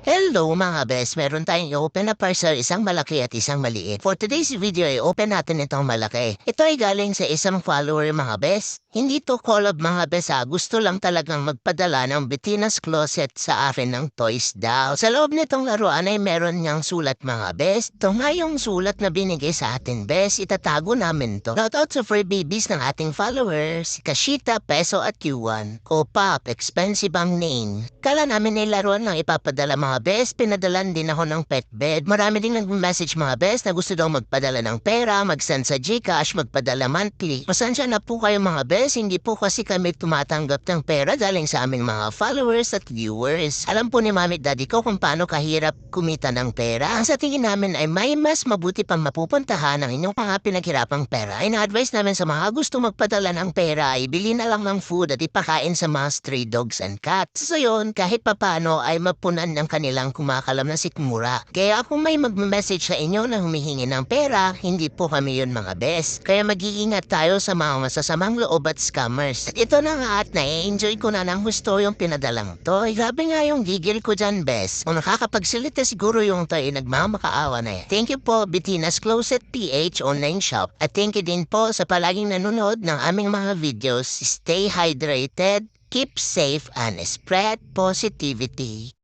Hello mga best, meron tayong i-open na parcel, isang malaki at isang maliit. For today's video ay open natin itong malaki. Ito ay galing sa isang follower mga best. Hindi to collab mga best gusto lang talagang magpadala ng Betina's Closet sa akin ng toys daw. Sa loob nitong laruan ay meron niyang sulat mga best. Ito nga yung sulat na binigay sa atin best, itatago namin to. Shoutout sa free babies ng ating followers, si Kashita, Peso at Q1. Kopap, expensive ang name. Kala namin ay laruan lang ipapadala mga best, pinadalan din ako ng pet bed. Marami din nag-message mga best na gusto daw magpadala ng pera, mag-send sa Gcash, magpadala monthly. Pasensya na po kayo mga best, hindi po kasi kami tumatanggap ng pera galing sa aming mga followers at viewers. Alam po ni mami at daddy ko kung paano kahirap kumita ng pera. Sa tingin namin ay may mas mabuti pang mapupuntahan ng inyong mga pinaghirapang pera. Ina-advise namin sa mga gusto magpadala ng pera ay bili na lang ng food at ipakain sa mga stray dogs and cats. So yun, kahit papano ay mapunan ng kanilang kumakalam na sikmura. Kaya kung may mag-message sa inyo na humihingi ng pera, hindi po kami yun mga best. Kaya mag-iingat tayo sa mga masasamang loob at scammers. At ito na nga at na-enjoy ko na ng husto yung pinadalang to. Ay, grabe nga yung gigil ko dyan best. Kung nakakapagsalita siguro yung tayo nagmamakaawa na eh. Thank you po Betina's Closet PH online shop. At thank you din po sa palaging nanonood ng aming mga videos. Stay hydrated, keep safe, and spread positivity.